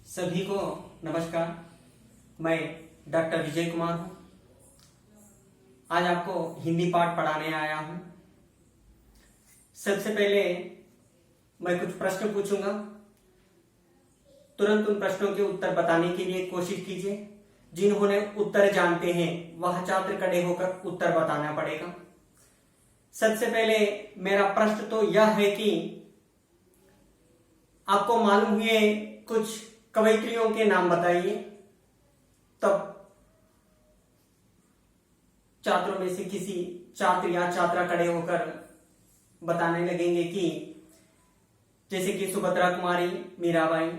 सभी को नमस्कार। मैं डॉक्टर विजय कुमार हूँ। आज आपको हिंदी पाठ पढ़ाने आया हूँ। सबसे पहले मैं कुछ प्रश्न पूछूंगा। तुरंत उन प्रश्नों के उत्तर बताने के लिए कोशिश कीजिए। जिन्होंने उत्तर जानते हैं वह छात्र खड़े होकर उत्तर बताना पड़ेगा। सबसे पहले मेरा प्रश्न तो यह है कि आपको मालूम हुए कुछ कवयित्रियों के नाम बताइए। तब छात्रों में से किसी छात्र या छात्रा खड़े होकर बताने लगेंगे कि जैसे कि सुभद्रा कुमारी, मीराबाई।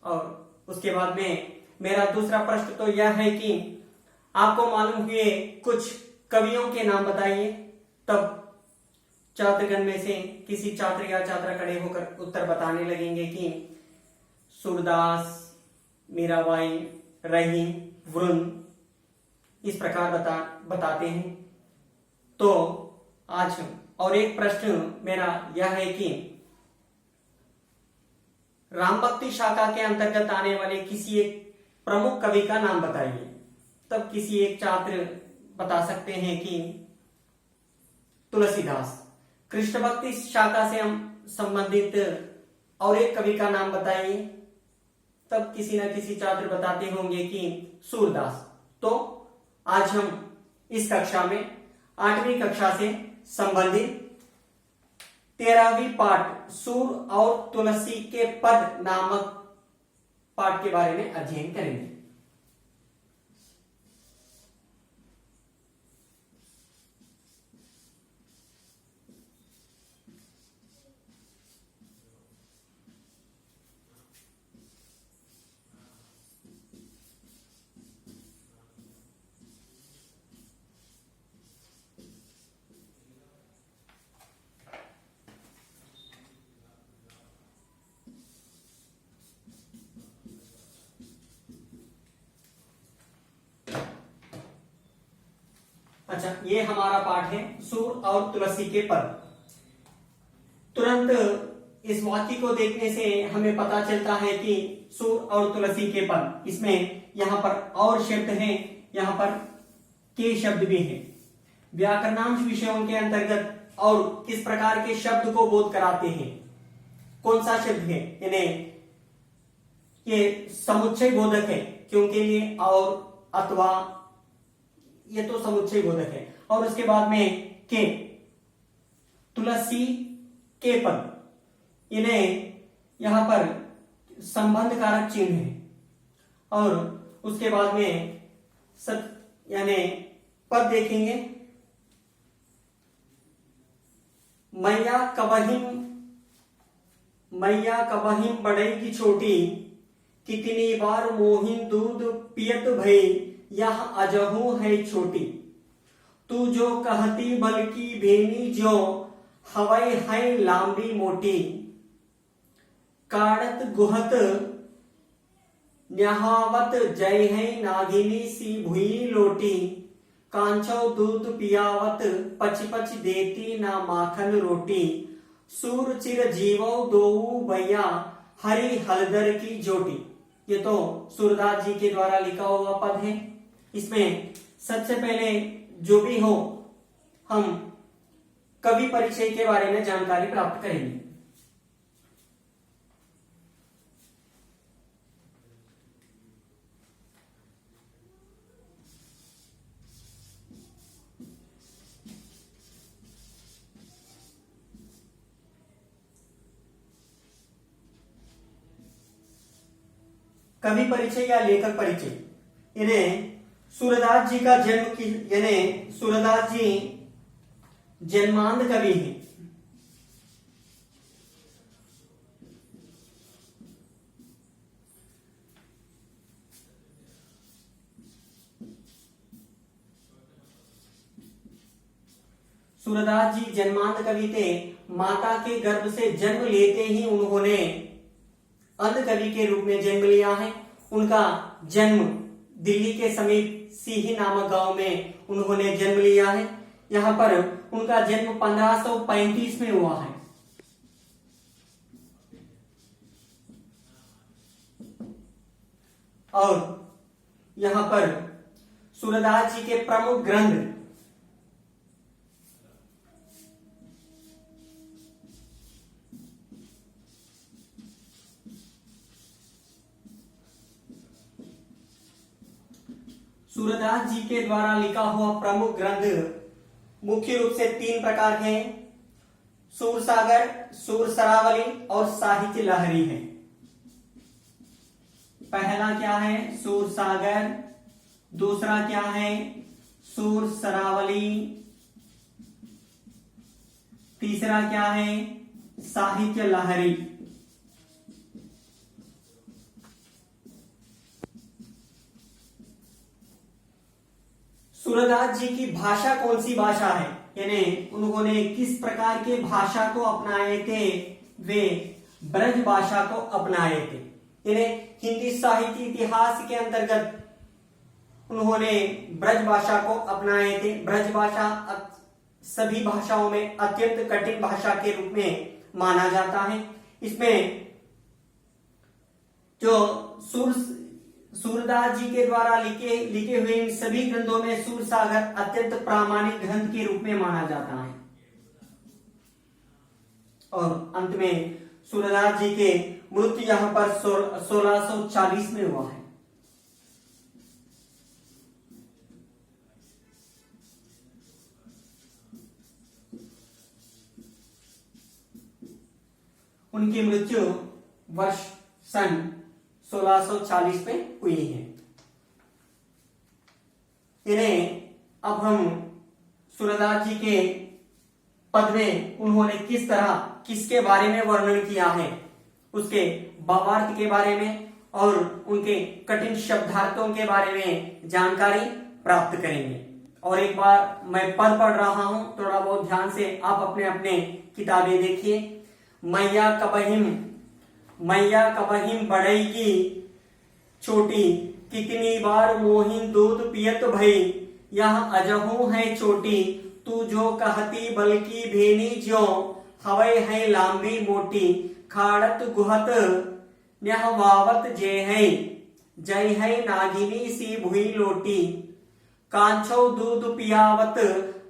और उसके बाद में मेरा दूसरा प्रश्न तो यह है कि आपको मालूम हुए कुछ कवियों के नाम बताइए। तब छात्रगण में से किसी छात्र या छात्रा खड़े होकर उत्तर बताने लगेंगे कि सूरदास, मीराबाई, रहीम, वरुण, इस प्रकार बताते हैं। तो आज और एक प्रश्न मेरा यह है कि राम भक्ति शाखा के अंतर्गत आने वाले किसी एक प्रमुख कवि का नाम बताइए। तब किसी एक छात्र बता सकते हैं कि तुलसीदास। कृष्ण भक्ति शाखा से हम संबंधित और एक कवि का नाम बताइए। तब किसी न किसी छात्र बताते होंगे कि सूरदास। तो आज हम इस कक्षा में 8वीं कक्षा से संबंधित 13वीं पाठ सूर और तुलसी के पद नामक पाठ के बारे में अध्ययन करेंगे। अच्छा, ये हमारा पाठ है सूर और तुलसी के पद। तुरंत इस वाक्य को देखने से हमें पता चलता है कि सूर और तुलसी के पद, इसमें यहां पर और शब्द हैं, यहां पर के शब्द भी हैं। व्याकरणांश विषयों के अंतर्गत और किस प्रकार के शब्द को बोध कराते हैं, कौन सा शब्द है, यानी ये समुच्चय बोधक है क्योंकि ये और अथवा ये तो समुच्चय बोधक है। और उसके बाद में के, तुलसी के पद, इन्हें यहां पर संबंध कारक चिन्ह है। और उसके बाद में यानी पद देखेंगे। मैया कबहिम बढ़ेगी छोटी, कितनी बार मोहिन दूध पियत भई, यह अजहू है छोटी। तू जो कहती बल्कि भेनी जो, हवै है लांबी मोटी। काड़त गुहत न्याहावत जय है नागिनी सी भुई लोटी। कांचो दूध पियावत पच पच देती ना माखन रोटी। सूर चिर जीवो दोऊ भैया, हरी हलदर की जोटी। ये तो सूरदास जी के द्वारा लिखा हुआ पद है। इसमें सबसे पहले जो भी हो, हम कवि परिचय के बारे में जानकारी प्राप्त करेंगे। कवि परिचय या लेखक परिचय, इन्हें सूरदास जी का जन्म की, यानी सूरदास जी जन्मांध कवि हैं। सूरदास जी जन्मांध कवि थे। माता के गर्भ से जन्म लेते ही उन्होंने अंध कवि के रूप में जन्म लिया है। उनका जन्म दिल्ली के समीप सीही नामक गांव में उन्होंने जन्म लिया है। यहाँ पर उनका जन्म 1535 में हुआ है। और यहाँ पर सूरदास जी के प्रमुख ग्रंथ सूरदास जी के द्वारा लिखा हुआ प्रमुख ग्रंथ मुख्य रूप से 3 प्रकार के हैं, सूर सागर, सूर सरावली और साहित्य लहरी है। पहला क्या है? सूर सागर। दूसरा क्या है? सूर सरावली। तीसरा क्या है? साहित्य लहरी। सूरदास जी की भाषा कौन सी भाषा है, यानी उन्होंने किस प्रकार के भाषा को अपनाए थे? वे ब्रज भाषा को अपनाए थे, यानी हिंदी साहित्य इतिहास के अंतर्गत उन्होंने ब्रज भाषा को अपनाए थे। ब्रज भाषा सभी भाषाओं में अत्यंत कठिन भाषा के रूप में माना जाता है। इसमें जो सूरदास जी के द्वारा लिखे हुए इन सभी ग्रंथों में सूर सागर अत्यंत प्रामाणिक ग्रंथ के रूप में माना जाता है। और अंत में सूरदास जी के मृत्यु यहां पर 1640 में हुआ है। उनकी मृत्यु वर्ष सन 1640 में हुई है। इन्हें अब हम सूरदास जी के पद में उन्होंने किस तरह किसके बारे में वर्णन किया है, उसके भावार्थ के बारे में और उनके कठिन शब्दार्थों के बारे में जानकारी प्राप्त करेंगे। और एक बार मैं पद पढ़ रहा हूं, थोड़ा बहुत ध्यान से आप अपने अपने किताबें देखिए। मैया कबहिम बढ़ेगी छोटी, कितनी बार मोहिन दूध पियत भई, यह अजहू है छोटी, तू जो कहती बल्कि भेनी ज्यो, हवै है लांबी मोटी, खाड़त गुहत न्यहवावत जय है नागिनी सी भुई लोटी, कांछो दूध पियावत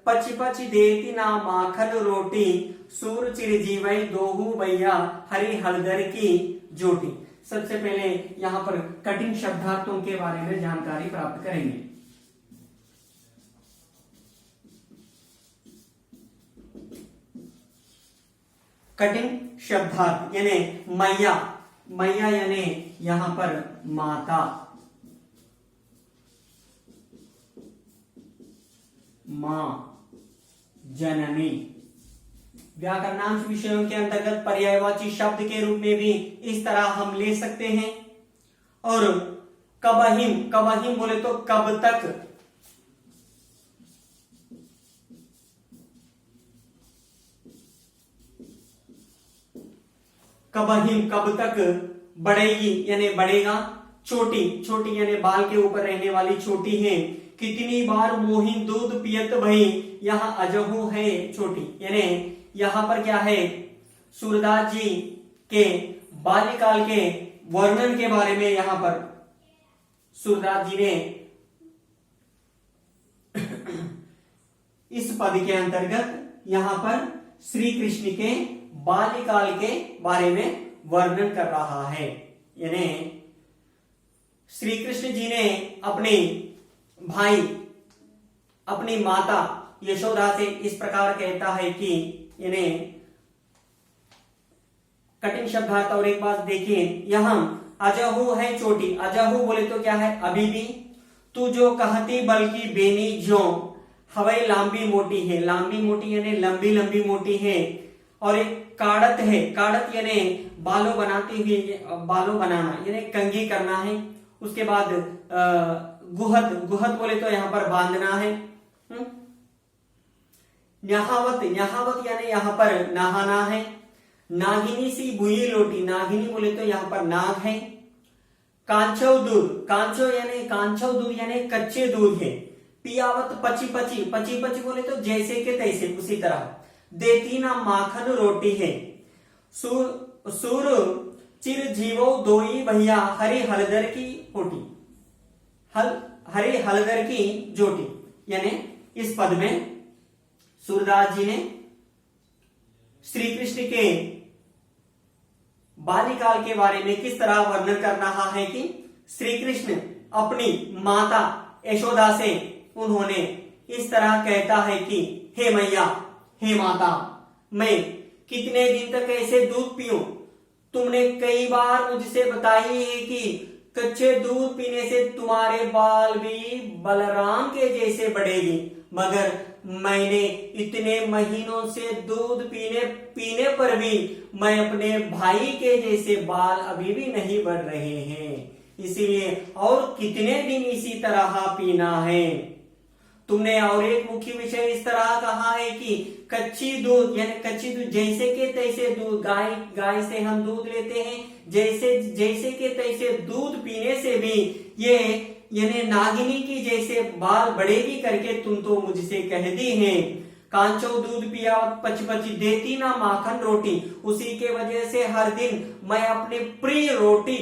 पच पच देती ना माखन रोटी, सूर चिरजीवई दोहू भैया हरि हलदर की जोटी। सबसे पहले यहाँ पर कठिन शब्दार्थों के बारे में जानकारी प्राप्त करेंगे। कठिन शब्दार्थ यानी मैया यानी यहाँ पर माता, मां, जननी। व्याकरणांश विषयों के अंतर्गत पर्यायवाची शब्द के रूप में भी इस तरह हम ले सकते हैं। और कबहिम बोले तो कब तक, कबहिम कब तक बढ़ेगी यानी बढ़ेगा, छोटी यानी बाल के ऊपर रहने वाली छोटी है, कितनी बार मोहिन दूध पियत भई, यहाँ अजहू है छोटी, यानी यहाँ पर क्या है, सूरदास जी के बाल्यकाल के वर्णन के बारे में यहाँ पर सूरदास जी ने इस पद के अंतर्गत यहाँ पर श्री कृष्ण के बाल्यकाल के बारे में वर्णन कर रहा है। यानी श्री कृष्ण जी ने अपने भाई, अपनी माता यशोदा से इस प्रकार कहता है कि यानी कठिन शब्दार्थ। और एक बात देखिए, यहां अजहू है छोटी, अजहू बोले तो क्या है, अभी भी, तू जो कहती बल्कि बेनी ज्यो, हवाई लांबी मोटी है, लांबी मोटी यानी लंबी लंबी मोटी है। और एक काड़त है, काड़त यानी बालों बनाते हुए, बालों बनाना यानी कंघी करना है। उसके बाद गुहत बोले तो यहाँ पर बांधना है। न्याहावत यानी यहाँ पर नहाना है। नागिनी सी बुई लोटी, नागिनी बोले तो यहाँ पर नाग है। कांचो दूध यानी कच्चे दूध है। पियावत पची बोले तो जैसे के तैसे, उसी तरह। देती ना माखन रोटी है। सूर चिर जीवो दोई भैया हरि हलदर की होटी, हरि हलधर की जोटी, यानी इस पद में सूरदास जी ने श्री कृष्ण के बाल्यकाल के बारे में किस तरह वर्णन कर रहा है कि श्री कृष्ण अपनी माता यशोदा से उन्होंने इस तरह कहता है कि हे मैया, हे माता, मैं कितने दिन तक ऐसे दूध पीऊं? तुमने कई बार मुझसे बताई है कि कच्चे दूध पीने से तुम्हारे बाल भी बलराम के जैसे बढ़ेगी, मगर मैंने इतने महीनों से दूध पीने पर भी मैं अपने भाई के जैसे बाल अभी भी नहीं बढ़ रहे हैं, इसीलिए और कितने दिन इसी तरह पीना है। तुमने और एक मुख्य विषय इस तरह कहा है कि कच्ची दूध, यानी कच्ची दूध जैसे के तैसे दूध, गाय से हम दूध लेते हैं, जैसे के तैसे दूध पीने से भी ये यानी नागिनी की जैसे बाल बढ़ेगी करके तुम तो मुझसे कह दी है। कांचो दूध पिया पच पच देती ना माखन रोटी, उसी के वजह से हर दिन मैं अपने प्रिय रोटी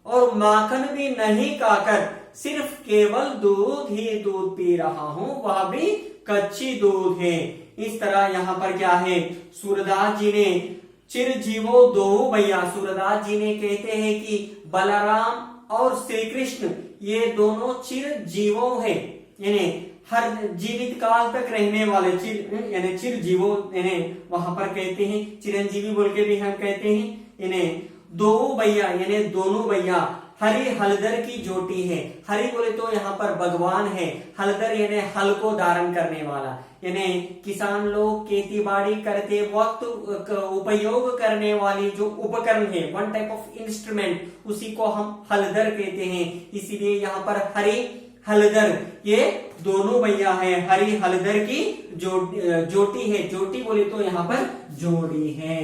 और माखन भी नहीं खाकर सिर्फ केवल दूध ही दूध पी रहा हूं, वह भी कच्ची दूध है। इस तरह यहाँ पर क्या है, सूरदास जी ने चिरजीवो दो भैया, सूरदास जी ने कहते हैं कि बलराम और श्री कृष्ण ये दोनों चिरजीवों हैं, यानी हर जीवित काल तक रहने वाले यानी चिरजीवो, यानी वहां पर कहते हैं चिरंजीवी बोल के भी हम कहते हैं, यानी दो भैया यानी दोनों भैया हरि हलधर की जोटी है। हरि बोले तो यहाँ पर भगवान है, हलधर यानी हल को धारण करने वाला, यानी किसान लोग खेती बाड़ी करते वक्त उपयोग करने वाली जो उपकरण है, वन टाइप ऑफ इंस्ट्रूमेंट, उसी को हम हलधर कहते हैं। इसीलिए यहाँ पर हरि हलधर ये दोनों भैया है, हरि हलधर की जोटी है। जोटी बोले तो यहाँ पर जोड़ी है,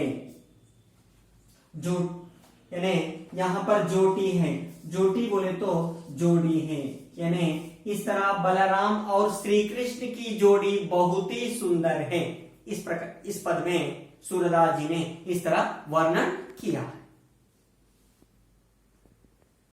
यानी यहाँ पर जोटी है, जोटी बोले तो जोड़ी है, यानी इस तरह बलराम और श्री कृष्ण की जोड़ी बहुत ही सुंदर है। इस प्रकार इस पद में सूरदास जी ने इस तरह वर्णन किया।